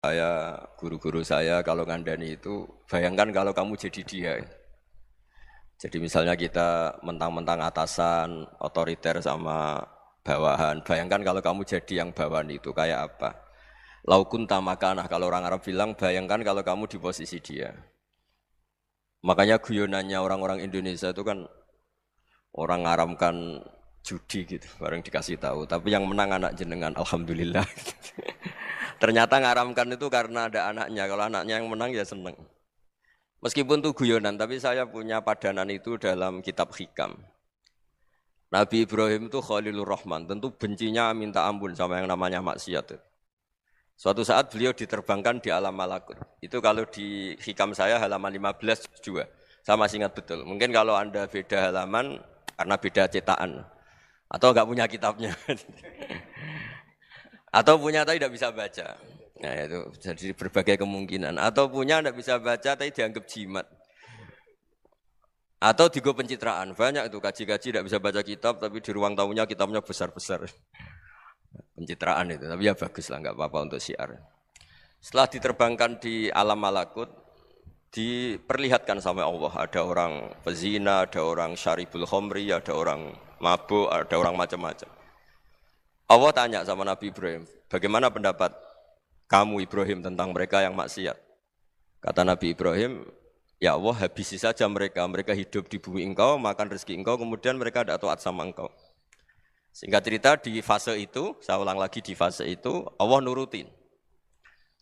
Saya, guru-guru saya kalau ngandani itu, bayangkan kalau kamu jadi dia. Jadi misalnya kita mentang-mentang atasan, otoriter sama bawahan. Bayangkan kalau kamu jadi yang bawahan itu kayak apa? Laukun tamakana, kalau orang Arab bilang, bayangkan kalau kamu di posisi dia. Makanya guyonannya orang-orang Indonesia itu kan orang ngaramkan judi gitu, bareng dikasih tahu. Tapi yang menang anak jenengan, alhamdulillah. Ternyata ngaramkan itu karena ada anaknya. Kalau anaknya yang menang ya seneng. Meskipun itu guyonan, tapi saya punya padanan itu dalam kitab Hikam. Nabi Ibrahim itu Khalilur Rahman, tentu bencinya minta ampun sama yang namanya maksiat. Suatu saat beliau diterbangkan di alam malakut. Itu kalau di Hikam saya halaman 15 juga. Saya masih ingat betul. Mungkin kalau Anda beda halaman karena beda cetakan. Atau enggak punya kitabnya. Atau punya tapi tidak bisa baca. Nah itu jadi berbagai kemungkinan. Atau punya tidak bisa baca tapi dianggap jimat. Atau digo pencitraan. Banyak itu kaji-kaji tidak bisa baca kitab tapi di ruang tamunya kitabnya besar-besar. Pencitraan itu. Tapi ya bagus lah, nggak apa-apa untuk syiar. Setelah diterbangkan di alam malakut, diperlihatkan sama Allah. Ada orang pezina, ada orang syaribul khomri, ada orang mabuk, ada orang macam-macam. Allah tanya sama Nabi Ibrahim, bagaimana pendapat kamu Ibrahim tentang mereka yang maksiat? Kata Nabi Ibrahim, ya Allah habisi saja mereka. Mereka hidup di bumi engkau, makan rezeki engkau, kemudian mereka tidak taat sama engkau. Singkat cerita di fase itu, saya ulang lagi di fase itu, Allah nurutin.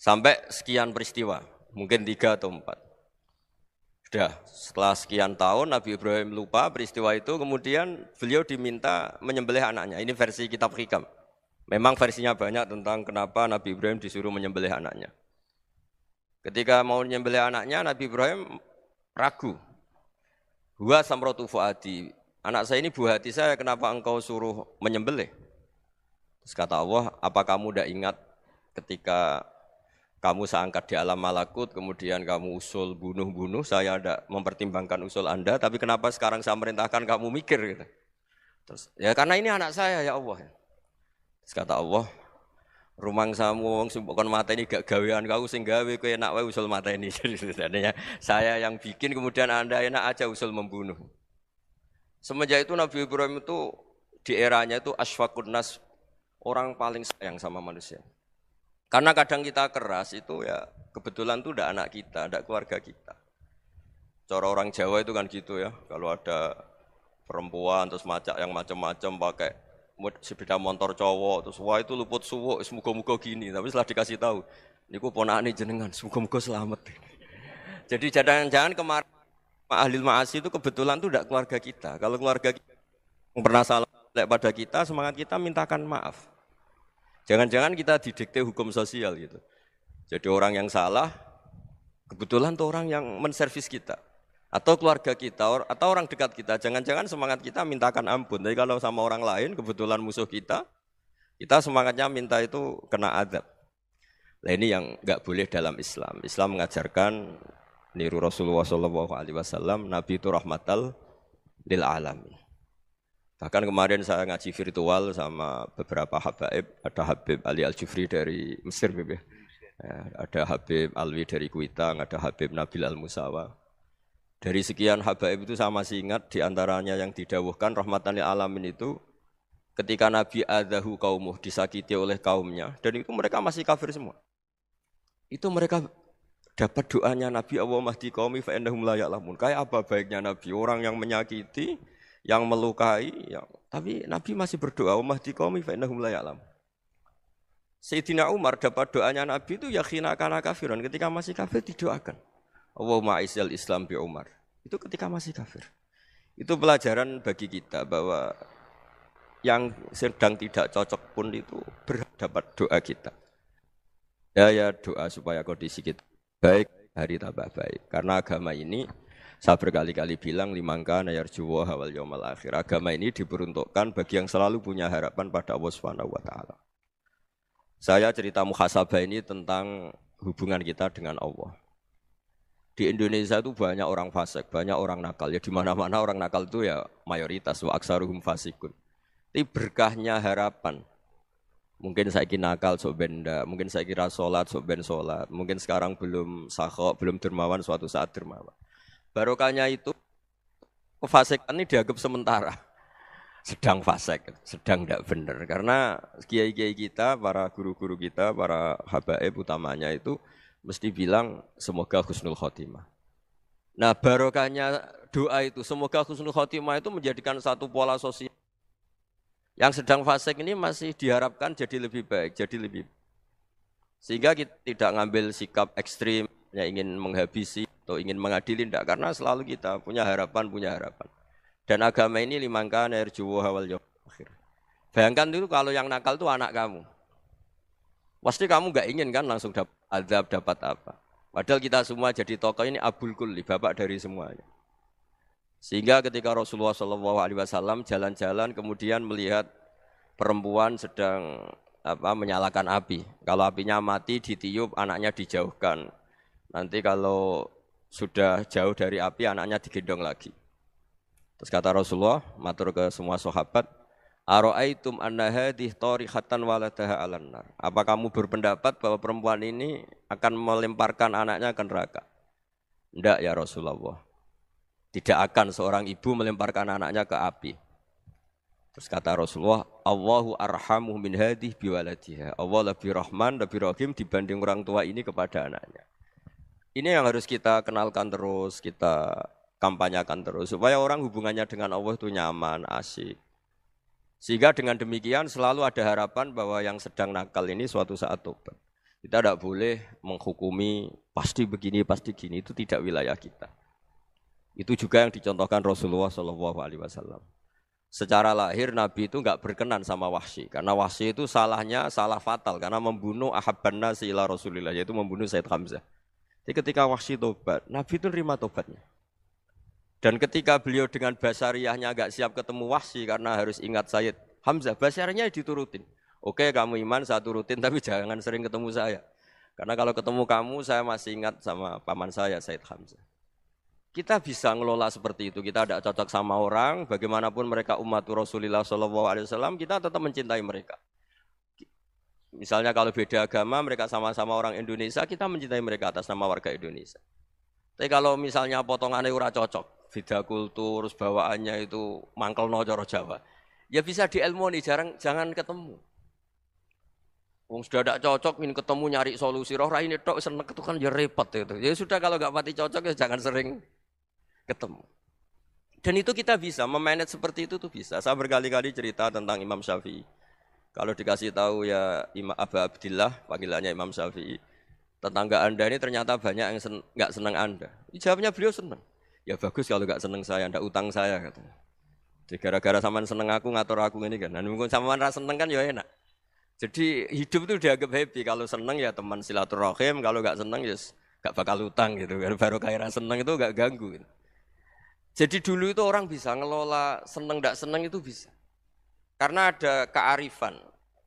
Sampai sekian peristiwa, mungkin 3 atau 4. Sudah, setelah sekian tahun Nabi Ibrahim lupa peristiwa itu, kemudian beliau diminta menyembelih anaknya. Ini versi kitab Hikam. Memang versinya banyak tentang kenapa Nabi Ibrahim disuruh menyembelih anaknya. Ketika mau menyembelih anaknya, Nabi Ibrahim ragu. Huwa samratu fuadi. Anak saya ini buah hati saya, kenapa engkau suruh menyembelih? Terus kata Allah, apa kamu tidak ingat ketika kamu saya angkat di alam malakut, kemudian kamu usul bunuh-bunuh, saya tidak mempertimbangkan usul Anda, tapi kenapa sekarang saya merintahkan kamu mikir? Gitu. Terus, ya karena ini anak saya ya Allah. Terus kata Allah, rumang samu wong sumpukon mata ini gak gawean kau sing gawe kowe enak wae usul mata ini. Jadi sebenarnya saya yang bikin kemudian Anda enak aja usul membunuh. Semenjak itu Nabi Ibrahim itu di eranya itu asfaqun nas, orang paling sayang sama manusia. Karena kadang kita keras itu ya kebetulan itu udah anak kita, udah keluarga kita. Cara orang Jawa itu kan gitu ya, kalau ada perempuan terus macak yang macam-macam pakai sepeda motor cowok terus wah itu luput suwuk semoga-moga gini, tapi setelah dikasih tahu niku ponakane jenengan semoga-moga selamat. Jadi jangan-jangan kemarin ahli ma'asi itu kebetulan itu tidak keluarga kita. Kalau keluarga kita yang pernah salah pada kita, semangat kita mintakan maaf. Jangan-jangan kita didikte hukum sosial gitu. Jadi orang yang salah kebetulan itu orang yang menservis kita. Atau keluarga kita, atau orang dekat kita. Jangan-jangan semangat kita mintakan ampun. Tapi kalau sama orang lain, kebetulan musuh kita semangatnya minta itu kena adab. Nah ini yang enggak boleh dalam Islam. Islam mengajarkan niru Rasulullah SAW, Nabi itu rahmatal lil alamin. Bahkan kemarin saya ngaji virtual sama beberapa habaib, ada Habib Ali Al-Jufri dari Mesir, ya. Ada Habib Alwi dari Kuitang, ada Habib Nabil Al-Musawa. Dari sekian habaib itu saya masih ingat diantaranya yang didawuhkan rahmatan lil alamin itu ketika Nabi adahu kaumuh disakiti oleh kaumnya dan itu mereka masih kafir semua. Itu mereka dapat doanya Nabi Allah mahdi qaumi fa innahum la ya'lamun. Kayak apa baiknya Nabi, orang yang menyakiti, yang melukai, tapi Nabi masih berdoa Allah mahdi qaumi fa innahum la ya'lamun. Sayyidina Umar dapat doanya Nabi itu yakhina kana kafiran, ketika masih kafir didoakan. Allahumma a'izzal Islam bi Umar. Itu ketika masih kafir. Itu pelajaran bagi kita bahwa yang sedang tidak cocok pun itu berdapat doa kita. Ya doa supaya kondisi kita baik, hari tambah baik. Karena agama ini saya berkali-kali bilang limangka nayarjuwa hawal yaumal akhir. Agama ini diperuntukkan bagi yang selalu punya harapan pada Allah Subhanahu wa taala. Saya cerita muhasabah ini tentang hubungan kita dengan Allah. Di Indonesia itu banyak orang fasik, banyak orang nakal. Ya di mana-mana orang nakal itu ya mayoritas wa aksaruhum fasikun. Tapi berkahnya harapan Mungkin saiki nakal sok benda, mungkin saiki ra salat sok ben salat, mungkin sekarang belum sakhok, belum dermawan suatu saat dermawan. Barokahnya itu kefasikan ini dianggap sementara. Sedang fasik, sedang tidak benar. Karena kiai-kiai kita, para guru-guru kita, para habaib utamanya itu mesti bilang semoga husnul khotimah. Nah barokahnya doa itu, semoga husnul khotimah itu menjadikan satu pola sosial. Yang sedang fasik ini masih diharapkan jadi lebih baik, sehingga kita tidak ngambil sikap ekstrim, yang ingin menghabisi atau ingin mengadili, tidak. Karena selalu kita punya harapan. Dan agama ini limangkan erjuwo hawal yawm akhir. Bayangkan itu kalau yang nakal itu anak kamu. Pasti kamu nggak ingin kan langsung dapat azab, dapat apa. Padahal kita semua jadi tokoh ini abul kulli, bapak dari semuanya. Sehingga ketika Rasulullah SAW jalan-jalan kemudian melihat perempuan sedang menyalakan api. Kalau apinya mati ditiup, anaknya dijauhkan. Nanti kalau sudah jauh dari api, anaknya digendong lagi. Terus kata Rasulullah, matur ke semua sahabat, Aro'aitum anna hadih tarihatan waladaha alan nar. Apa kamu berpendapat bahwa perempuan ini akan melemparkan anaknya ke neraka? Tidak ya Rasulullah. Tidak akan seorang ibu melemparkan anaknya ke api. Terus kata Rasulullah, Allahu arhamu min hadih biwaladiha. Allah lebih rahman, lebih rahim dibanding orang tua ini kepada anaknya. Ini yang harus kita kenalkan terus, kita kampanyakan terus. Supaya orang hubungannya dengan Allah itu nyaman, asik. Sehingga dengan demikian selalu ada harapan bahwa yang sedang nakal ini suatu saat tobat. Kita tidak boleh menghukumi pasti begini, pasti gini. Itu tidak wilayah kita. Itu juga yang dicontohkan Rasulullah SAW. Secara lahir Nabi itu enggak berkenan sama Wahsy. Karena Wahsy itu salahnya salah fatal. Karena membunuh ahabban nasi ila Rasulillah. Yaitu membunuh Sayyid Hamzah. Jadi ketika Wahsy tobat, Nabi itu nerima tobatnya. Dan ketika beliau dengan basariyahnya enggak siap ketemu Wahsy. Karena harus ingat Sayyid Hamzah. Basariyahnya diturutin. Oke kamu iman saya turutin tapi jangan sering ketemu saya. Karena kalau ketemu kamu saya masih ingat sama paman saya Sayyid Hamzah. Kita bisa ngelola seperti itu. Kita tidak cocok sama orang, bagaimanapun mereka umat Rasulullah SAW, kita tetap mencintai mereka. Misalnya kalau beda agama, mereka sama-sama orang Indonesia, kita mencintai mereka atas nama warga Indonesia. Tapi kalau misalnya potongannya ora cocok, beda kultur, bawaannya itu mangkelno cara Jawa, ya bisa diilmoni, jangan ketemu. Wong sudah tidak cocok, ingin ketemu nyari solusi. Roh ini tok seneng itu kan ya repot itu. Ya sudah kalau nggak pati cocok ya jangan sering ketemu. Dan itu kita bisa memanage seperti itu tuh bisa. Saya berkali-kali cerita tentang Imam Syafi'i. Kalau dikasih tahu ya Imam Aba Abdillah, panggilannya Imam Syafi'i, tetangga Anda ini ternyata banyak yang nggak senang Anda. Jawabnya beliau senang. Ya bagus kalau nggak senang saya, ndak utang saya katanya. Jadi gara-gara sampean seneng aku ngatur aku ini kan. Dan mungkin sampean ra seneng kan ya enak. Jadi hidup itu dianggap happy. Kalau seneng ya teman silaturahim, kalau nggak seneng ya nggak bakal utang gitu. Baru kayak seneng itu nggak ganggu. Gitu. Jadi dulu itu orang bisa ngelola seneng nggak seneng itu bisa. Karena ada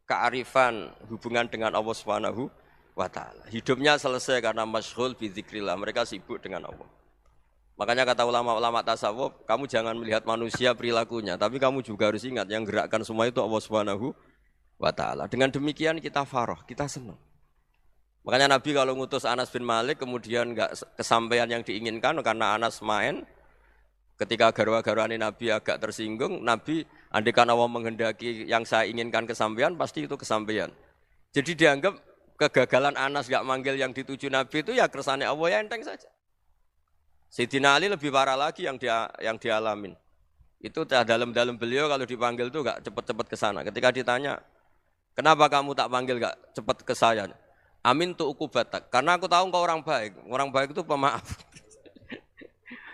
kearifan hubungan dengan Allah Subhanahu wa taala. Hidupnya selesai karena masyghul bi dzikrillah, mereka sibuk dengan Allah. Makanya kata ulama-ulama tasawuf, kamu jangan melihat manusia perilakunya, tapi kamu juga harus ingat yang gerakkan semua itu Allah Subhanahu wa taala. Dengan demikian kita farah, kita senang. Makanya Nabi kalau ngutus Anas bin Malik kemudian enggak kesampaian yang diinginkan karena Anas main, ketika garwa-garwane Nabi agak tersinggung, Nabi andaikan Allah menghendaki yang saya inginkan kesampaian, pasti itu kesampaian. Jadi dianggap kegagalan Anas enggak manggil yang dituju Nabi itu ya kersane Allah ya enteng saja. Sayyidina Ali lebih parah lagi yang dialamin. Itu dalam beliau kalau dipanggil itu enggak cepat-cepat ke sana. Ketika ditanya, "Kenapa kamu tak panggil enggak cepat ke saya?" Amin tu ukubatak. Karena aku tahu engkau orang baik. Orang baik itu pemaaf.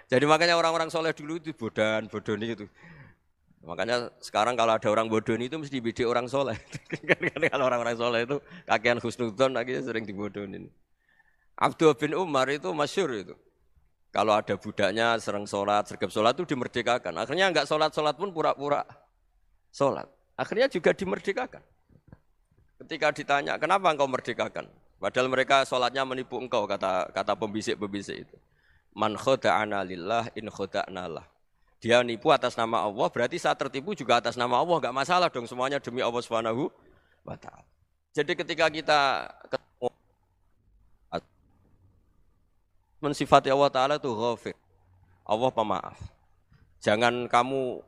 Jadi makanya orang-orang soleh dulu itu bodoni itu. Makanya sekarang kalau ada orang bodoni itu mesti bidik orang soleh. Kalau orang-orang soleh itu kakean husnudzon akhirnya sering dibodonin. Abdul bin Umar itu masyhur itu. Kalau ada budaknya sering sholat, sergap sholat itu dimerdekakan. Akhirnya enggak sholat pun pura-pura sholat. Akhirnya juga dimerdekakan. Ketika ditanya, kenapa engkau merdekakan? Padahal mereka sholatnya menipu engkau, kata pembisik-pembisik itu. Man khoda'ana lillah in khoda'na lah. Dia nipu atas nama Allah, berarti saat tertipu juga atas nama Allah. Enggak masalah dong, semuanya demi Allah Subhanahu wa ta'ala. Jadi ketika kita ketemu mensifati Allah Ta'ala itu ghafir, Allah pemaaf. Jangan kamu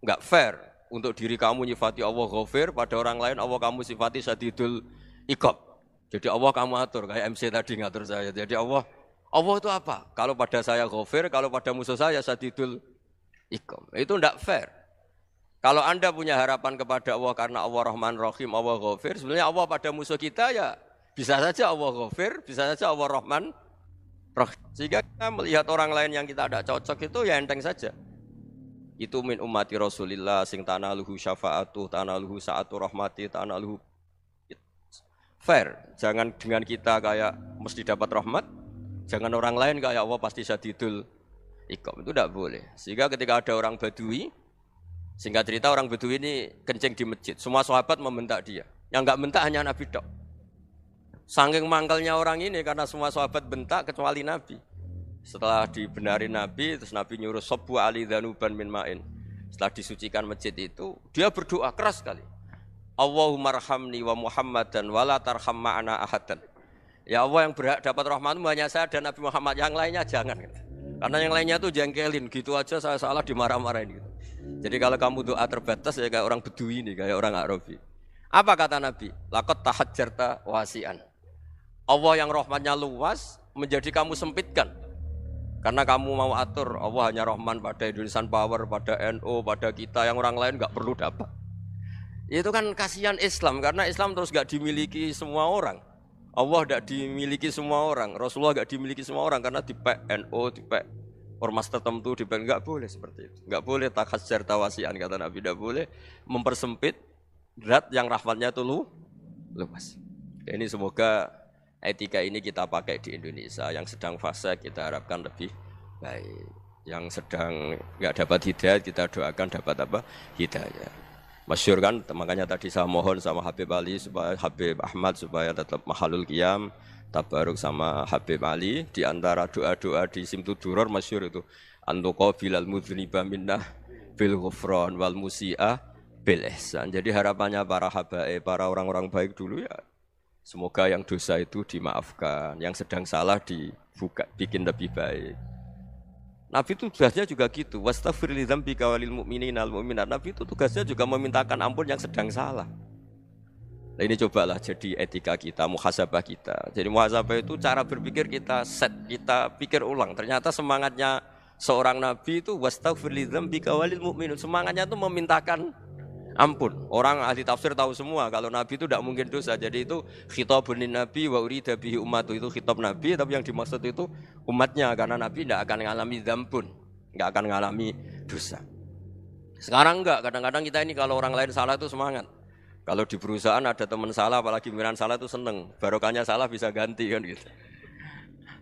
enggak fair untuk diri kamu nyifati Allah ghafir, pada orang lain Allah kamu sifati syadidul iqab. Jadi Allah kamu atur, kayak MC tadi ngatur saya. Jadi Allah itu apa? Kalau pada saya ghafir, kalau pada musuh saya syadidul iqab. Itu enggak fair. Kalau Anda punya harapan kepada Allah karena Allah Rahman Rahim, Allah ghafir, sebenarnya Allah pada musuh kita ya bisa saja Allah ghafir, bisa saja Allah Rahman Rahim. Sehingga kita melihat orang lain yang kita tidak cocok itu ya enteng saja. Itu min ummati Rasulillah sing tanaluhu syafa'atuh, tanaluhu sa'atu rahmati, tanaluhu fair. Jangan dengan kita kayak mesti dapat rahmat, jangan orang lain kayak Allah pasti syadidul iqab. Itu tidak boleh. Sehingga ketika ada orang Badui, singkat cerita orang Badui ini kencing di masjid, semua sahabat membentak dia. Yang enggak bentak hanya Nabi tok. Saking mangkelnya orang ini karena semua sahabat bentak kecuali Nabi. Setelah dibenarin Nabi, terus Nabi nyuruh sabbu ali dhanuban min ma'in. Setelah disucikan masjid itu, dia berdoa keras sekali. Allahumma arhamni wa Muhammadan wa la tarham ma'ana ahadan. Ya Allah, yang berhak dapat rahmatmu hanya saya dan Nabi Muhammad, yang lainnya jangan. Karena yang lainnya tuh jengkelin, gitu aja saya salah dimarah-marahin gitu. Jadi kalau kamu doa terbatas ya kayak orang Bedui ini, kayak orang Arabi. Apa kata Nabi? Laqad tahajjarta wasi'an. Allah yang rahmatnya luas menjadi kamu sempitkan. Karena kamu mau atur Allah hanya Rahman pada Indonesian Power, pada NU, pada kita, yang orang lain enggak perlu dapat. Itu kan kasihan Islam, karena Islam terus enggak dimiliki semua orang. Allah enggak dimiliki semua orang, Rasulullah enggak dimiliki semua orang, karena dipek NU, dipek ormas tertentu, dipek enggak boleh seperti itu. Enggak boleh takhasyar tawasian, kata Nabi, enggak boleh mempersempit zat yang rahmatnya itu luas. Ini semoga etika ini kita pakai di Indonesia. Yang sedang fase kita harapkan lebih baik. Yang sedang enggak dapat hidayah kita doakan dapat apa? Hidayah. Masyhur kan, makanya tadi saya mohon sama Habib Ali supaya Habib Ahmad supaya tetap mahalul qiyam, tabaruk sama Habib Ali. Di antara doa-doa di Simtuduror masyhur itu antuqabilal mudhniba minnah bil ghufran wal musi'ah bil ihsan. Jadi harapannya para habaib, para orang-orang baik dulu ya, semoga yang dosa itu dimaafkan, yang sedang salah dibuka, bikin lebih baik. Nabi itu tugasnya juga gitu. Wastaghfir li dzambika walil mu'minina wal mu'minat. Nabi itu tugasnya juga memintakan ampun yang sedang salah. Nah, ini cobalah jadi etika kita, muhasabah kita. Jadi muhasabah itu cara berpikir kita set, kita pikir ulang. Ternyata semangatnya seorang nabi itu wastaghfir li dzambika walil mu'minun. Semangatnya itu memintakan ampun. Orang ahli tafsir tahu semua kalau Nabi itu tidak mungkin dosa. Jadi itu khitabun Nabi wa urida bihi ummatu, itu khitab Nabi, tapi yang dimaksud itu umatnya, karena Nabi tidak akan mengalami dzambun, tidak akan mengalami dosa. Sekarang enggak, kadang-kadang kita ini kalau orang lain salah itu semangat. Kalau di perusahaan ada teman salah, apalagi pimpinan salah itu seneng. Barokahnya salah bisa ganti kan gitu.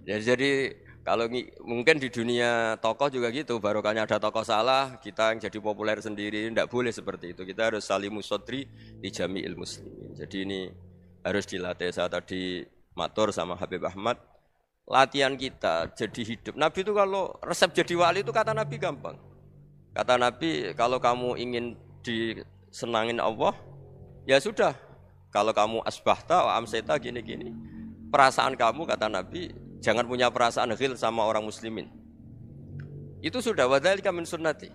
Jadi kalau mungkin di dunia tokoh juga gitu, barokahnya ada tokoh salah, kita yang jadi populer sendiri, tidak boleh seperti itu. Kita harus salimus sodri di jami'il muslimin. Jadi ini harus dilatih. Saya tadi matur sama Habib Ahmad, latihan kita jadi hidup. Nabi itu kalau resep jadi wali itu kata Nabi gampang. Kata Nabi, kalau kamu ingin disenangin Allah, ya sudah. Kalau kamu asbahta wa amseta gini-gini, perasaan kamu, kata Nabi, jangan punya perasaan ghil sama orang muslimin. Itu sudah wadzalika min sunnati.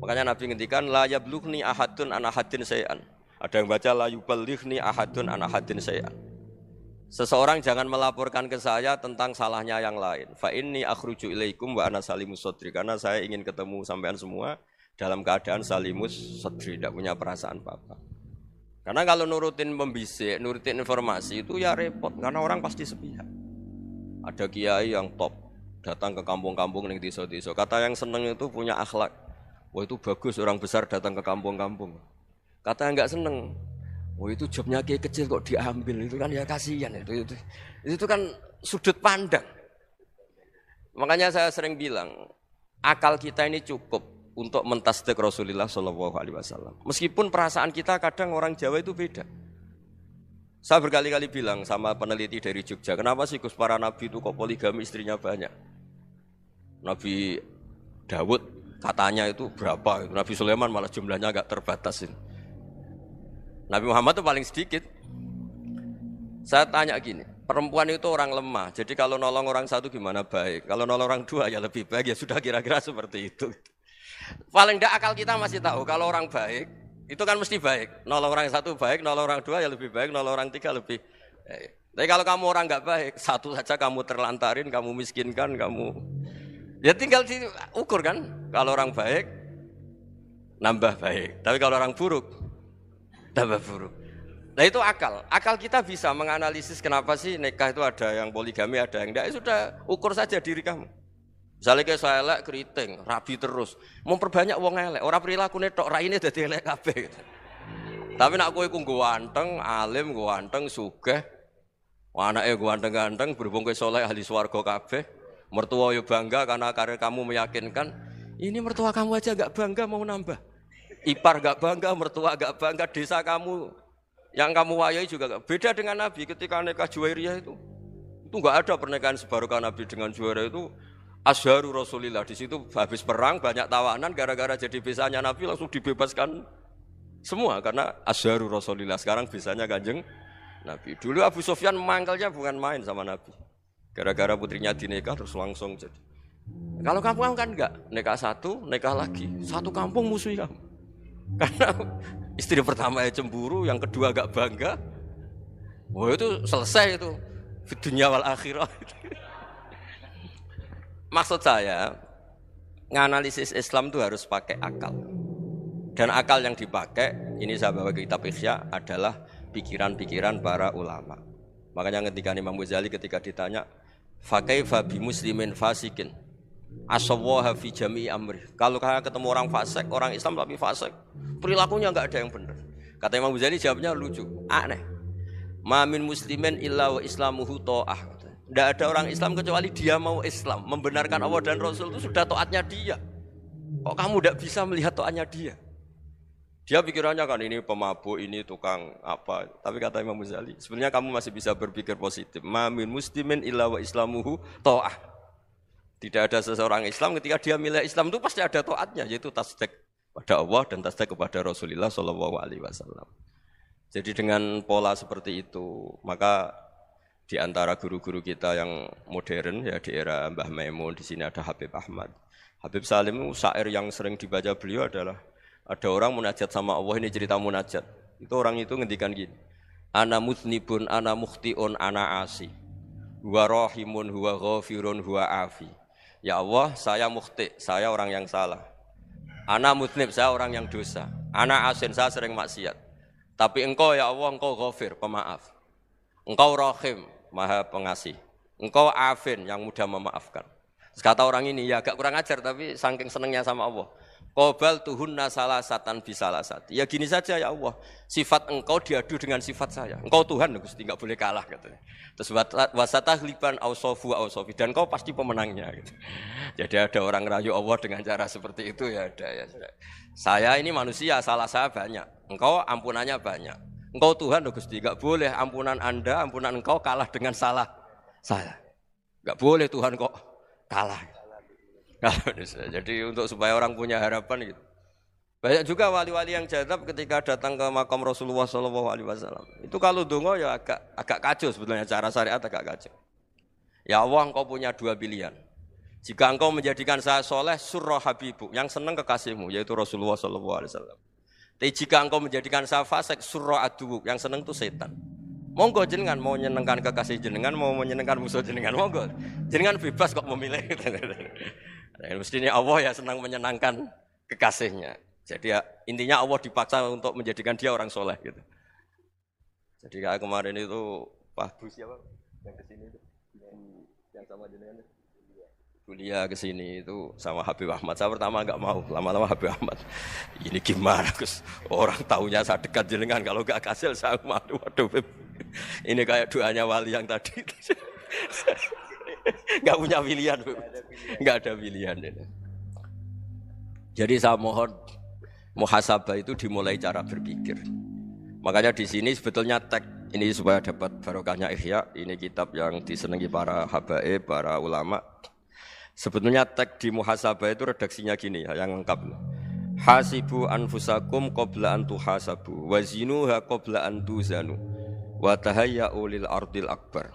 Makanya Nabi ngendikan la yablughni ahadun an ahadin syai'an. Ada yang baca la yuballighni ahadun an ahadin syai'an. Seseorang jangan melaporkan ke saya tentang salahnya yang lain. Fa inni akhruju ilaikum wa ana salimus sadri. Karena saya ingin ketemu sampean semua dalam keadaan salimus sadri, tidak punya perasaan apa-apa. Karena kalau nurutin pembisik, nurutin informasi itu ya repot, karena orang pasti sepihak. Ada kiai yang top, datang ke kampung-kampung ning desa-desa. Kata yang seneng itu punya akhlak. Wah itu bagus, orang besar datang ke kampung-kampung. Kata yang enggak seneng, wah itu jobnya kiai kecil kok diambil, itu kan ya kasihan itu kan sudut pandang. Makanya saya sering bilang, akal kita ini cukup untuk mentasdik Rasulullah SAW. Meskipun perasaan kita kadang orang Jawa itu beda. Saya berkali-kali bilang sama peneliti dari Jogja, kenapa sih Gus para nabi itu kok poligami istrinya banyak? Nabi Dawud katanya itu berapa? Nabi Sulaiman malah jumlahnya agak terbatas. Nabi Muhammad itu paling sedikit. Saya tanya gini, perempuan itu orang lemah. Jadi kalau nolong orang satu gimana baik? Kalau nolong orang dua ya lebih baik. Ya sudah kira-kira seperti itu. Paling tidak akal kita masih tahu kalau orang baik itu kan mesti baik. Nolong orang satu baik, nolong orang dua ya lebih baik, nolong orang tiga lebih baik. Tapi kalau kamu orang nggak baik, satu saja kamu terlantarin, kamu miskinkan, kamu ya tinggal diukur kan. Kalau orang baik nambah baik, tapi kalau orang buruk tambah buruk. Nah itu akal. Akal kita bisa menganalisis kenapa sih nikah itu ada yang poligami, ada yang enggak. Ya sudah, ukur saja diri kamu. Misalnya kayak saya elek keriting, rabi terus, memperbanyak wong elek. Orang perilaku tok raine dadi elek kabeh. Gitu. Tapi nak kowe ku ganteng, alim, ganteng, sugih, anake ganteng-ganteng, berhubung kowe saleh ahli swarga kabeh, mertua yo bangga karena karir kamu meyakinkan. Ini mertua kamu aja enggak bangga mau nambah. Ipar enggak bangga, mertua enggak bangga, desa kamu yang kamu wayai juga beda dengan Nabi ketika nikah Juwairiyah itu enggak ada pernikahan sebarokah Nabi dengan Juwairiyah itu Azharu Rasulillah. Di situ habis perang banyak tawanan gara-gara jadi besanya Nabi langsung dibebaskan semua karena Azharu Rasulillah. Sekarang besanya Kanjeng Nabi. Dulu Abu Sufyan mangkelnya bukan main sama Nabi. Gara-gara putrinya dinikah terus langsung jadi. Kalau kamu kan enggak, nikah satu, nikah lagi. Satu kampung musuhi kamu. Karena istri pertama ya cemburu, yang kedua agak bangga. Wah itu selesai itu. Di dunia wal akhirah. Maksud saya, nganalisis Islam itu harus pakai akal. Dan akal yang dipakai, ini saya bawa ke kitab Ihya, adalah pikiran-pikiran para ulama. Makanya ketika Imam Ghazali ketika ditanya, fakaifa bi muslimin fasikin asawwaha fi jami'i amri. Kalau kayak ketemu orang fasik, orang Islam tapi fasik, perilakunya enggak ada yang benar. Kata Imam Ghazali jawabnya lucu, aneh. Ma min muslimin illa wa islamuhu ta'ah. Tidak ada orang Islam kecuali dia mau Islam, membenarkan Allah dan Rasul itu sudah taatnya dia. Kok kamu tidak bisa melihat taatnya dia? Dia pikirannya kan ini pemabuk, ini tukang apa. Tapi kata Imam Ghazali, sebenarnya kamu masih bisa berpikir positif. Ma min muslimin illa wa islamuhu ta'ah. Tidak ada seseorang Islam ketika dia milih Islam itu pasti ada taatnya, yaitu tasdik pada Allah dan tasdik kepada Rasulullah SAW. Jadi dengan pola seperti itu, maka di antara guru-guru kita yang modern ya di era Mbah Maimun, di sini ada Habib Ahmad. Habib Salim syair yang sering dibaca beliau adalah ada orang munajat sama Allah, ini cerita munajat. Itu orang itu ngendikan gini. Ana mutnibun, ana mukhtiun, ana asi. Huwa rahimun, huwa ghafirun, huwa afi. Ya Allah, saya mukhti, saya orang yang salah. Ana mutnib, saya orang yang dosa. Ana asin, saya sering maksiat. Tapi engkau ya Allah, engkau ghafir, pemaaf. Engkau rahim, maha pengasih. Engkau afin, yang mudah memaafkan. Terus kata orang ini, ya agak kurang ajar, tapi saking senengnya sama Allah. Qobal tuhunna salasatan bisalasat. Ya gini saja ya Allah, sifat engkau diadu dengan sifat saya. Engkau Tuhan, Gusti, enggak boleh kalah katanya. Terus wasatahliban ausofu ausofi, dan engkau pasti pemenangnya gitu. Jadi ada orang rayu Allah dengan cara seperti itu ya ada ya. Saya ini manusia, salah saya banyak. Engkau ampunannya banyak. Engkau Tuhan, Gusti, enggak boleh ampunan Anda, ampunan engkau kalah dengan salah saya. Enggak boleh Tuhan kok kalah. Jadi untuk supaya orang punya harapan gitu. Banyak juga wali-wali yang jadab ketika datang ke makam Rasulullah SAW. Itu kalau dongo ya agak kacau sebetulnya, cara syariat agak kacau. Ya Allah, engkau punya dua pilihan. Jika engkau menjadikan saya soleh, surah habibu, yang senang kekasihmu, yaitu Rasulullah SAW. Tapi jika engkau menjadikan saya fasik, surah adubu, yang senang itu setan. Monggo jenengan mau menyenangkan kekasih jenengan, mau menyenangkan musuh jenengan, monggo. Jenengan bebas kok memilih. Mestinya Allah ya senang menyenangkan kekasihnya. Jadi ya, intinya Allah dipaksa untuk menjadikan dia orang soleh gitu. Jadi kayak kemarin itu Pak Bu siapa yang kesini itu, yang sama jenengan kuliah kesini itu sama Habib Ahmad. Saya pertama enggak mau, lama-lama Habib Ahmad. Ini gimana Gus? Orang taunya saya dekat jenengan, kalau enggak kasil saya malu. Waduh, ini kayak doanya wali yang tadi. Enggak punya pilihan, enggak ada pilihan. Jadi saya mohon muhasabah itu dimulai cara berpikir. Makanya di sini sebetulnya teks ini supaya dapat barokahnya Ihya, ini kitab yang disenangi para habaib, para ulama. Sebetulnya teks di muhasabah itu redaksinya gini ya, yang lengkap. Hasibu anfusakum qabla an tuhasabu wa zinuha qabla an tuzanu wa tahayya'u lil ardil akbar.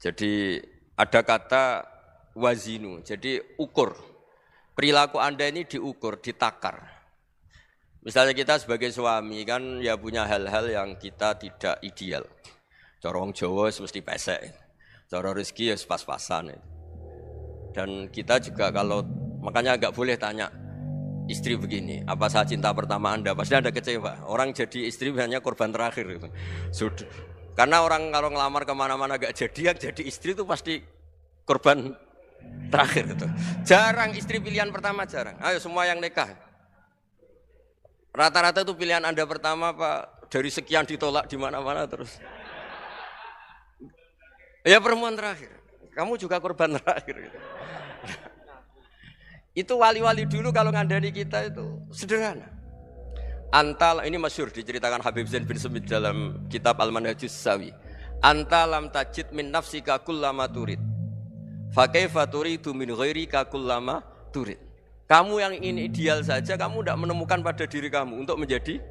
Jadi ada kata wazinu, jadi ukur. Perilaku Anda ini diukur, ditakar. Misalnya kita sebagai suami kan ya punya hal-hal yang kita tidak ideal. Cara wong Jawa mesti pesek. Cara rezeki ya pas-pasan. Dan kita juga kalau makanya enggak boleh tanya istri begini, apa saat cinta pertama Anda? Pasti Anda kecewa. Orang jadi istri hanya korban terakhir. Sudah. Karena orang kalau ngelamar kemana-mana gak jadi, yang jadi istri itu pasti korban terakhir itu. Jarang istri pilihan pertama, jarang. Ayo semua yang nikah. Rata-rata itu pilihan Anda pertama Pak, dari sekian ditolak di mana-mana terus. Ya perempuan terakhir. Kamu juga korban terakhir. Gitu. Itu wali-wali dulu kalau ngandani kita itu sederhana. Antal ini masyhur diceritakan Habib Zain bin Sumit dalam kitab Al-Manhajus Sawi. Anta lam tajid min nafsika kullama turid. Fa kaifa turidu min ghairika kullama turid. Kamu yang ingin ideal saja kamu tidak menemukan pada diri kamu untuk menjadi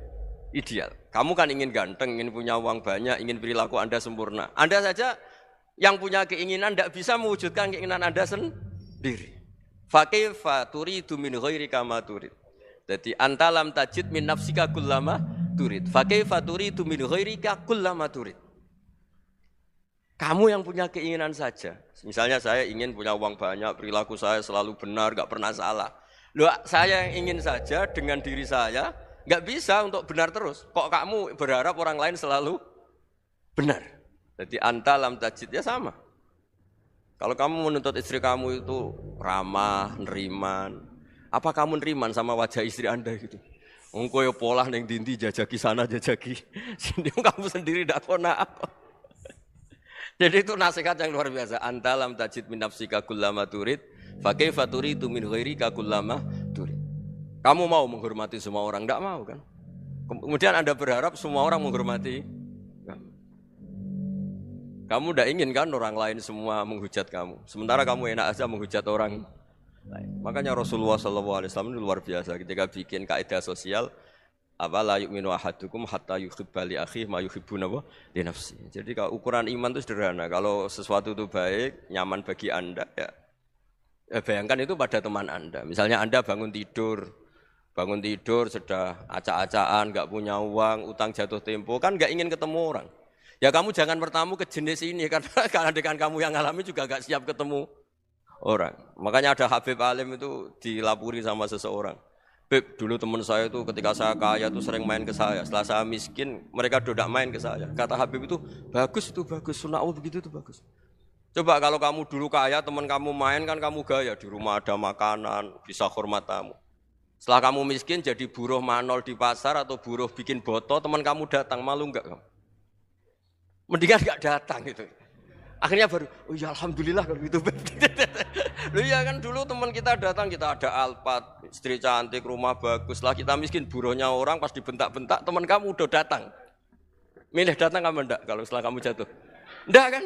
ideal. Kamu kan ingin ganteng, ingin punya uang banyak, ingin perilaku Anda sempurna. Anda saja yang punya keinginan tidak bisa mewujudkan keinginan Anda sendiri. Fa kaifa turidu min ghairika ma turid. Jadi anta lam tajid min nafsika kullama turid. Fa kaifa turidu min ghairika kullama turid. Kamu yang punya keinginan saja. Misalnya saya ingin punya uang banyak, perilaku saya selalu benar, enggak pernah salah. Loh, saya yang ingin saja dengan diri saya enggak bisa untuk benar terus. Kok kamu berharap orang lain selalu benar? Jadi anta lam tajid ya sama. Kalau kamu menuntut istri kamu itu ramah, neriman, apa kamu neriman sama wajah istri Anda gitu? Engko yo polah ning dindi jajaki sana jajaki sini kamu sendiri ndak kona apa. Jadi itu nasihat yang luar biasa. Anta lam tajid min nafsika kullama turid, fa kaifa turidu min ghairika kullama turid. Kamu mau menghormati semua orang, enggak mau kan? Kemudian Anda berharap semua orang menghormati kamu. Kamu enggak ingin kan orang lain semua menghujat kamu. Sementara kamu enak aja menghujat orang lain. Makanya Rasulullah SAW itu luar biasa ketika bikin kaidah sosial. Apa la yu'minu ahadukum hatta yuhibba li akhihi ma yuhibbu li nafsi. Jadi kalau ukuran iman itu sederhana. Kalau sesuatu itu baik, nyaman bagi Anda ya bayangkan itu pada teman Anda. Misalnya Anda bangun tidur sudah acak-acakan, enggak punya uang, utang jatuh tempo, kan enggak ingin ketemu orang. Ya kamu jangan bertamu ke jenis ini karena dengan kamu yang alami juga enggak siap ketemu orang. Makanya ada Habib Alim itu dilapuri sama seseorang. Beb, dulu teman saya itu ketika saya kaya itu sering main ke saya. Setelah saya miskin, mereka tidak main ke saya. Kata Habib itu bagus, sunnah Allah begitu itu bagus. Coba kalau kamu dulu kaya, teman kamu main kan kamu gaya. Di rumah ada makanan, bisa hormat tamu. Setelah kamu miskin jadi buruh manol di pasar atau buruh bikin boto, teman kamu datang, malu enggak kamu? Mendingan enggak datang gitu. Akhirnya baru, oh ya alhamdulillah kalau gitu. Loh ya kan dulu teman kita datang, kita ada Alphard, istri cantik, rumah bagus. Lah kita miskin, buruhnya orang pas dibentak-bentak, teman kamu udah datang. Milih datang kamu enggak kalau setelah kamu jatuh? Enggak kan?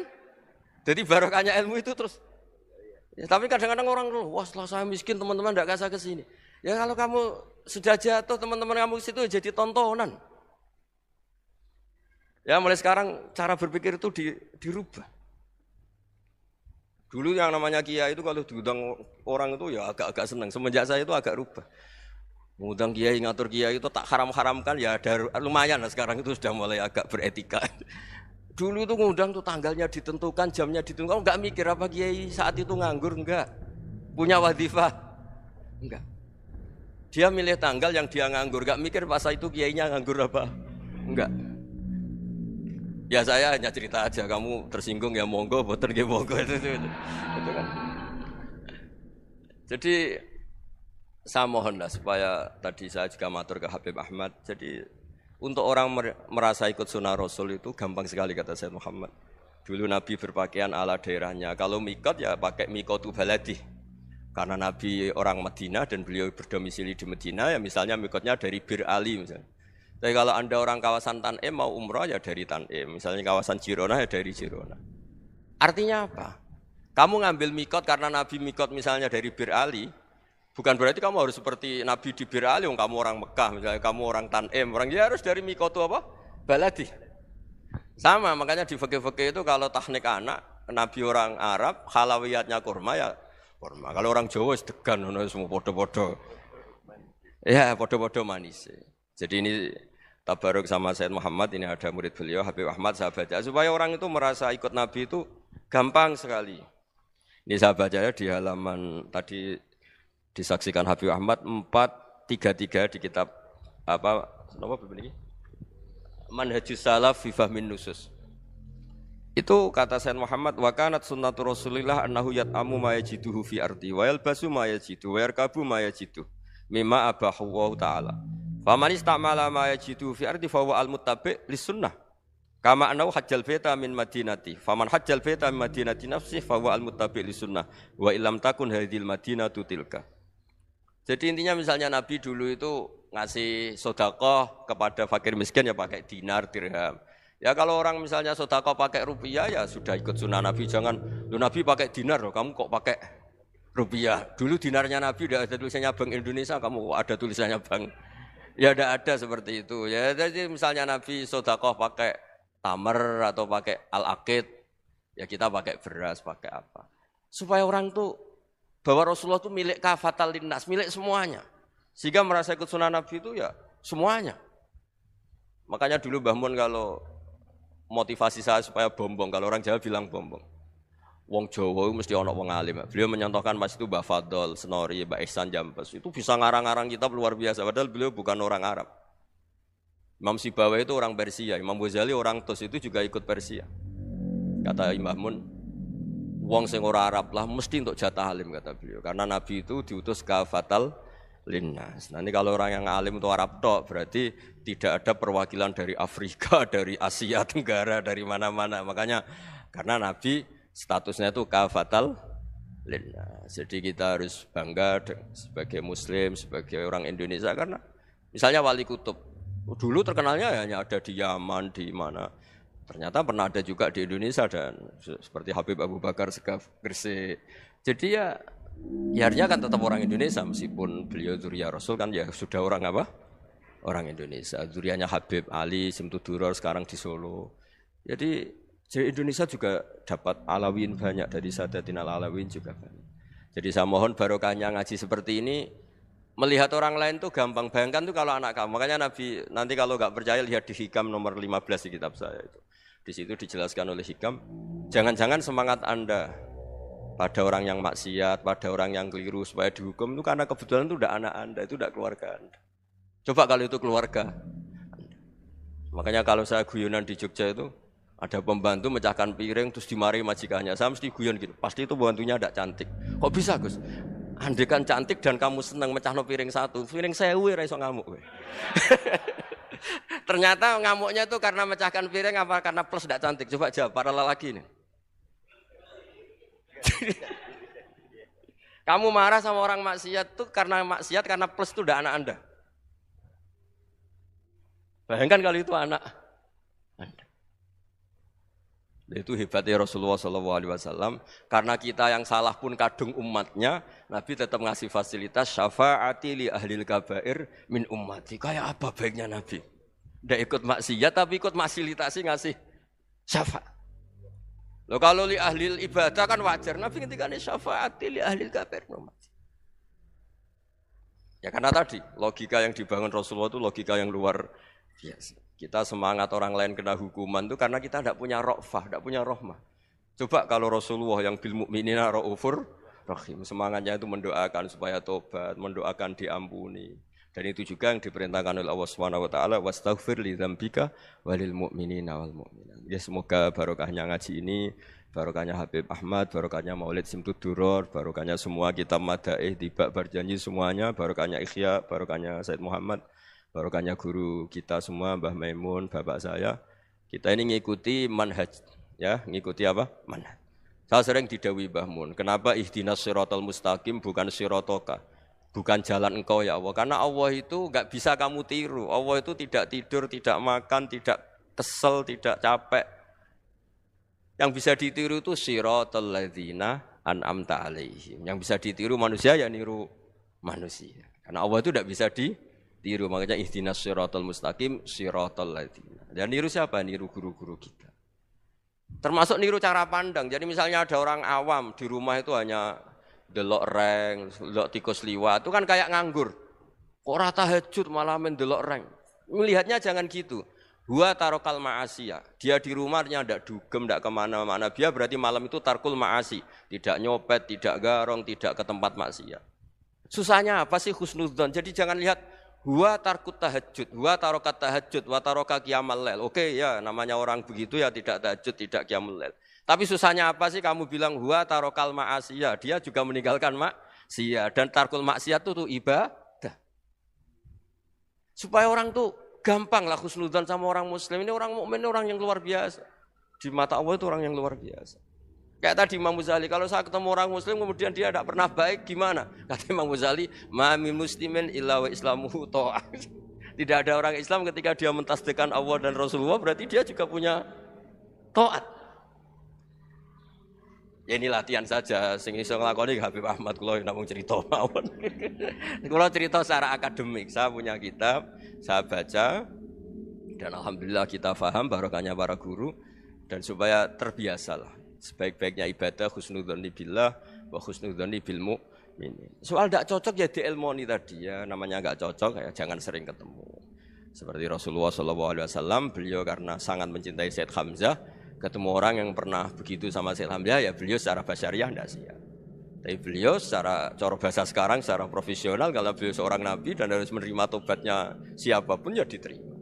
Jadi barokahnya ilmu itu terus. Ya, tapi kadang-kadang orang, wah setelah saya miskin teman-teman enggak kasih ke sini. Ya kalau kamu sudah jatuh, teman-teman kamu ke situ jadi tontonan. Ya mulai sekarang cara berpikir itu dirubah. Dulu yang namanya kiai itu kalau diundang orang itu ya agak-agak senang. Semenjak saya itu agak rubah. Mengundang kiai, ngatur kiai itu tak haram-haramkan ya ada lumayan lah sekarang itu sudah mulai agak beretika. Dulu itu ngundang tuh tanggalnya ditentukan, jamnya ditentukan. Enggak mikir apa kiai saat itu nganggur, enggak. Punya wadifah, enggak. Dia milih tanggal yang dia nganggur, enggak mikir pas itu kiainya nganggur apa, enggak. Ya saya hanya cerita aja, kamu tersinggung ya monggo, boten nggih monggo itu kan. Jadi saya mohonlah supaya tadi saya juga matur ke Habib Ahmad. Jadi untuk orang merasa ikut sunnah Rasul itu gampang sekali kata Sayyid Muhammad. Dulu Nabi berpakaian ala daerahnya. Kalau mikot ya pakai mikotu baladi. Karena Nabi orang Madinah dan beliau berdomisili di Madinah ya misalnya mikotnya dari Bir Ali misalnya. Tapi kalau Anda orang kawasan Tanim mau umrah ya dari Tanim. Misalnya kawasan Jirona ya dari Jirona. Artinya apa? Kamu ngambil mikot karena Nabi mikot misalnya dari Bir Ali. Bukan berarti kamu harus seperti Nabi di Bir Ali, kamu orang Mekah, misalnya kamu orang Tanim, orang dia harus dari Mikotu apa? Baladi. Sama, makanya di fikih-fikih itu kalau teknik anak, Nabi orang Arab, halawiyatnya kurma ya kurma. Kalau orang Jawa sedegan, semua podo-podo. Ya, podo-podo manis. Jadi ini tabaruk sama Sayyid Muhammad, ini ada murid beliau, Habib Ahmad, saya baca. Supaya orang itu merasa ikut Nabi itu gampang sekali. Ini saya baca ya di halaman tadi, disaksikan Habib Ahmad 433 di kitab apa begini? Manhajus Salaf fi Fahmin Nusus. Itu kata Sayyid Muhammad, wa kanat sunnatu Rasulillah annahu yat'amu ma yajiduhu fi ardi wa yalbasu ma yajidu wa yarkabu ma yajidu mimma abahu wa ta'ala. Faman istamala ma yajiduhu fi ardi fa huwa al-muttabi' lis-sunnah. Kama annahu hajjal baita min madinati. Faman hajjal baita min madinati nafsihi fa huwa al-muttabi' lis-sunnah wa illam takun hadhil madinatu tilka. Jadi intinya misalnya Nabi dulu itu ngasih sedekah kepada fakir miskin ya pakai dinar, dirham. Ya kalau orang misalnya sedekah pakai rupiah ya sudah ikut sunnah Nabi. Jangan, lu Nabi pakai dinar loh, kamu kok pakai rupiah. Dulu dinarnya Nabi udah ada tulisannya Bank Indonesia, kamu ada tulisannya Bank. Ya tidak ada seperti itu. Ya jadi misalnya Nabi sedekah pakai tamar atau pakai al-aqid, ya kita pakai beras, pakai apa. Supaya orang tuh bahwa Rasulullah itu milik kafatal linnas, milik semuanya. Sehingga merasa ikut sunnah Nabi itu ya semuanya. Makanya dulu Mbah Mun kalau motivasi saya supaya bombong, kalau orang Jawa bilang bombong. Wong Jawa mesti ono wong alim. Beliau menyontohkan pas itu Mbah Fadol, Senori, Mbah Ihsan Jambes. Itu bisa ngarang-ngarang kitab luar biasa, padahal beliau bukan orang Arab. Imam Sibawai itu orang Persia, Imam Ghazali orang Tus itu juga ikut Persia. Kata Mbah Mun, wong sing ora Arab lah mesti untuk jatah alim kata beliau. Karena Nabi itu diutus kafatal linnas. Nanti kalau orang yang alim itu Arab tok, berarti tidak ada perwakilan dari Afrika, dari Asia Tenggara, dari mana-mana. Makanya karena Nabi statusnya itu kafatal linnas. Jadi kita harus bangga sebagai Muslim, sebagai orang Indonesia karena misalnya Wali Kutub dulu terkenalnya hanya ada di Yaman, di mana. Ternyata pernah ada juga di Indonesia dan seperti Habib Abu Bakar Segaf Gresik. Jadi ya harusnya kan tetap orang Indonesia meskipun beliau dzurriyyah Rasul kan ya sudah orang apa? Orang Indonesia. Dzurriyyahnya Habib Ali Simtuduror sekarang di Solo. Jadi Indonesia juga dapat Alawin banyak dari Sadatin Alawin juga banyak. Jadi saya mohon barokahnya ngaji seperti ini. Melihat orang lain tuh gampang, bayangkan tuh kalau anak kamu. Makanya Nabi, nanti kalau nggak percaya lihat di Hikam nomor 15 di kitab saya itu. Di situ dijelaskan oleh Hikam, jangan-jangan semangat Anda pada orang yang maksiat, pada orang yang keliru supaya dihukum itu karena kebetulan itu udah anak Anda, itu udah keluarga Anda. Coba kalau itu keluarga Anda. Makanya kalau saya guyonan di Jogja itu, ada pembantu mecahkan piring terus dimarahi majikannya. Saya mesti guyon gitu, pasti itu pembantunya tidak cantik. Kok bisa Gus? Andai kan cantik dan kamu senang mecahno piring satu, piring 1000 ra iso ngamuk kowe. Ternyata ngamuknya itu karena mecahkan piring apa karena plus tidak cantik? Coba jawab para lelaki ini. Kamu marah sama orang maksiat itu karena maksiat karena plus itu udah anak Anda. Bayangkan kalau itu anak Anda. Itu hebatnya Rasulullah SAW. Karena kita yang salah pun kadung umatnya, Nabi tetap ngasih fasilitas syafaati li ahlil kabair min ummati. Kayak apa baiknya Nabi? Tidak ikut maksiat tapi ikut fasilitasi ngasih syafaat. Loh kalau li ahlil ibadah kan wajar. Nabi ketika ini syafaati li ahlil kabair min ummati. Ya karena tadi logika yang dibangun Rasulullah itu logika yang luar biasa. Kita semangat orang lain kena hukuman itu karena kita tidak punya ra'fah, tidak punya rahmah. Coba kalau Rasulullah yang bil mukminina raufur rahim, semangatnya itu mendoakan supaya tobat, mendoakan diampuni. Dan itu juga yang diperintahkan oleh Allah Subhanahu wa taala, wastaghfir li dzambika walil mu'minina wal mu'minat. Ya semoga barokahnya ngaji ini, barokahnya Habib Ahmad, barokahnya Maulid Simtuduror, barokahnya semua kitab madaih, tiba berjanji semuanya, barokahnya Ikhya, barokahnya Said Muhammad. Barokahnya guru kita semua, Mbah Maimun, bapak saya. Kita ini ngikuti manhaj, ya, ngikuti apa? Manhaj. Saya sering didhawuhi Mbah Mun, kenapa ihdinas siratal mustaqim bukan siratoka? Bukan jalan engkau ya Allah. Karena Allah itu enggak bisa kamu tiru. Allah itu tidak tidur, tidak makan, tidak kesel, tidak capek. Yang bisa ditiru itu siratal ladzina an'amta alaihim. Yang bisa ditiru manusia ya niru manusia. Karena Allah itu tidak bisa ditiru. Makanya ihdinas siratal mustaqim siratal ladzina. Dan niru siapa? Niru guru-guru kita. Termasuk niru cara pandang. Jadi misalnya ada orang awam di rumah itu hanya delok reng, delok tikus liwat, itu kan kayak nganggur. Kok ora tahajud malah mendelok reng. Melihatnya jangan gitu. Huwa tarokal ma'asiyah. Dia di rumahnya tidak dugem, tidak kemana-mana. Dia berarti malam itu tarkul ma'asi. Tidak nyopet, tidak garong, tidak ke tempat maksiat. Susahnya apa sih husnudzon? Jadi jangan lihat huwa tarkut tahajud, huwa tarokat tahajud, wa taroka qiyamal lail. Oke ya, namanya orang begitu ya tidak tahajud, tidak qiyamul lail. Tapi susahnya apa sih kamu bilang huwa tarokal ma'asiyah? Dia juga meninggalkan maksiat. Dan tarkul maksiat itu ibadah. Supaya orang tuh gampang lah husnudzon sama orang muslim. Ini orang mukmin, orang yang luar biasa. Di mata Allah itu orang yang luar biasa. Kayak tadi Imam Ghazali, kalau saya ketemu orang muslim kemudian dia tidak pernah baik, gimana? Kata Imam Ghazali, ma min muslimin illa wa islamuhu ta'ah. Tidak ada orang Islam ketika dia mentasdihkan Allah dan Rasulullah, berarti dia juga punya taat. Ya ini latihan saja, sing iso nglakoni Habib Ahmad kula namung cerita mawon. Kula cerita secara akademik, saya punya kitab, saya baca dan alhamdulillah kita paham barokahnya para guru dan supaya terbiasalah. Sebaik-baiknya ibadah husnudzon billah wa husnudzon bil mu'minin. Soal tidak cocok ya diilmoni tadi ya, namanya enggak cocok ya jangan sering ketemu. Seperti Rasulullah SAW, beliau karena sangat mencintai Said Hamzah, ketemu orang yang pernah begitu sama Said Hamzah, ya beliau secara basyariah tidak siap. Tapi beliau secara cara bahasa sekarang, secara profesional, kalau beliau seorang nabi dan harus menerima tobatnya siapapun ya diterima.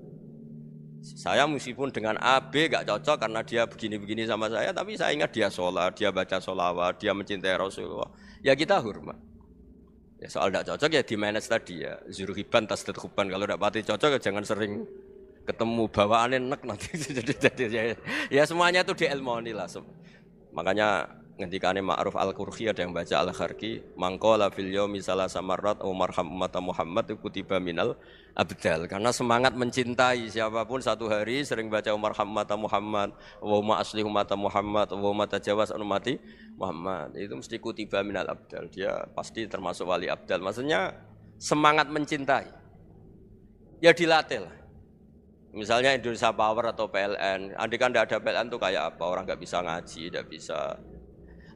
Saya meskipun dengan A, B gak cocok karena dia begini-begini sama saya, tapi saya ingat dia sholat, dia baca sholawat, dia mencintai Rasulullah. Ya kita hormat. Ya soal gak cocok ya di manage tadi ya. Zuruhiban tasdid huban, kalau gak pati cocok ya jangan sering ketemu bawaannya enak nanti. Ya semuanya itu diilmoni lah. Makanya ngendikane Ma'ruf Al-Qurhi ada yang baca Al-Kharki, mangqala fil yaumi salasa marrat aw marham ummata Muhammad kutiba minal abdal. Karena semangat mencintai siapapun satu hari sering baca marham ummata Muhammad, wa ma aslih ummata Muhammad, wa ma tajawaz an ummati Muhammad. Itu mesti kutiba minal abdal. Dia pasti termasuk wali abdal. Maksudnya semangat mencintai. Ya dilatih lah. Misalnya Indonesia Power atau PLN, andai kan tidak ada PLN itu kayak apa? Orang nggak bisa ngaji, tidak bisa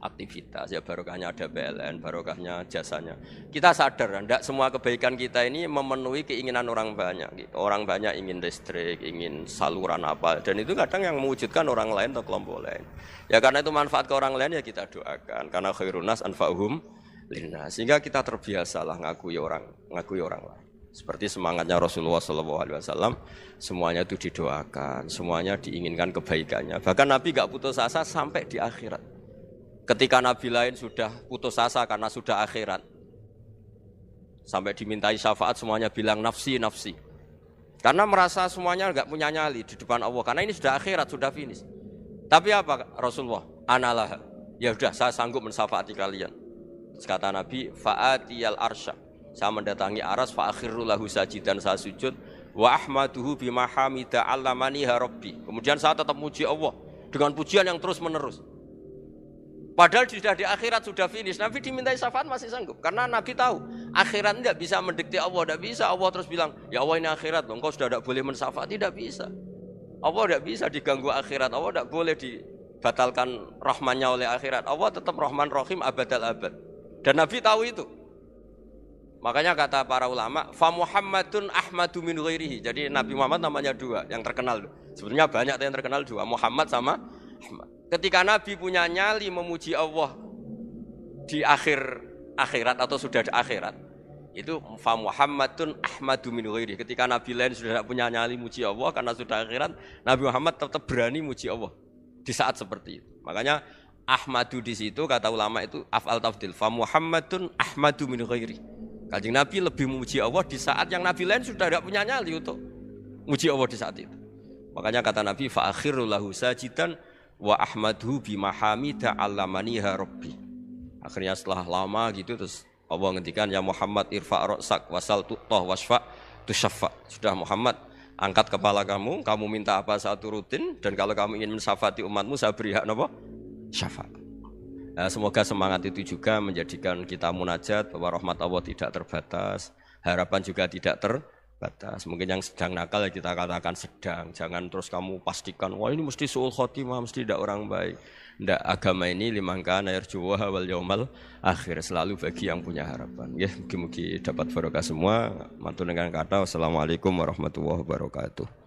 aktivitas, ya barokahnya ada PLN, barokahnya jasanya. Kita sadar, tidak semua kebaikan kita ini memenuhi keinginan orang banyak. Gitu. Orang banyak ingin listrik, ingin saluran apa, dan itu kadang yang mewujudkan orang lain atau kelompok lain. Ya karena itu manfaat ke orang lain ya kita doakan. Karena khairun nas anfa'uhum linnas. Sehingga kita terbiasalah ngakui orang lain. Seperti semangatnya Rasulullah SAW, semuanya itu didoakan, semuanya diinginkan kebaikannya. Bahkan Nabi gak putus asa sampai di akhirat. Ketika Nabi lain sudah putus asa karena sudah akhirat, sampai dimintai syafaat semuanya bilang nafsi, nafsi. Karena merasa semuanya gak punya nyali di depan Allah. Karena ini sudah akhirat, sudah finish. Tapi apa Rasulullah? Analah. Ya sudah, saya sanggup mensafaati kalian. Terus kata Nabi, fa'atiyal arsya. Saya mendatangi aras fa'akhirru lahu sajidan, saya sujud wa ahmaduhu bima hamida 'allamaniha rabbi. Kemudian saya tetap muji Allah dengan pujian yang terus menerus. Padahal sudah di akhirat sudah finish. Nabi dimintai syafaat masih sanggup karena Nabi tahu akhirat tidak bisa mendikte Allah, tidak bisa. Allah terus bilang, "Ya Allah ini akhirat, engkau sudah tidak boleh mensyafaat." Tidak bisa. Allah tidak bisa diganggu akhirat. Allah tidak boleh dibatalkan rahmannya oleh akhirat. Allah tetap Rahman Rahim abadal abad. Dan Nabi tahu itu. Makanya kata para ulama, fa Muhammadun ahmadu min ghairihi. Jadi Nabi Muhammad namanya dua, yang terkenal. Sebenarnya banyak yang terkenal dua, Muhammad sama Ahmad. Ketika Nabi punya nyali memuji Allah di akhirat atau sudah di akhirat, itu fa Muhammadun ahmadu min ghairihi. Ketika Nabi lain sudah tidak punya nyali muji Allah karena sudah akhirat, Nabi Muhammad tetap berani muji Allah di saat seperti itu. Makanya Ahmadu di situ kata ulama itu af'al tafdil, fa Muhammadun ahmadu min ghairihi. Kanjeng Nabi lebih memuji Allah di saat yang Nabi lain sudah tidak punya nyali untuk memuji Allah di saat itu. Makanya kata Nabi fa akhirru lahu sajidan wa ahmadhu bima hamida 'allamaniha rabbi. Akhirnya setelah lama gitu terus Allah ngendikan ya Muhammad irfa' ra'sak wasal tu'tah wasfa' tusyaffa. Sudah Muhammad, angkat kepala kamu minta apa saya turutin dan kalau kamu ingin mensyafaati umatmu saya beri hak napa? Syafaat. Semoga semangat itu juga menjadikan kita munajat bahwa rahmat Allah tidak terbatas, harapan juga tidak terbatas. Mungkin yang sedang nakal ya kita katakan sedang. Jangan terus kamu pastikan, wah ini mesti suul khotimah, mesti tidak orang baik. Tidak, agama ini limangkan air juwa wal yaumal akhir, selalu bagi yang punya harapan. Ya, mungkin dapat barokah semua. Mantu dengan kata, wassalamualaikum warahmatullahi wabarakatuh.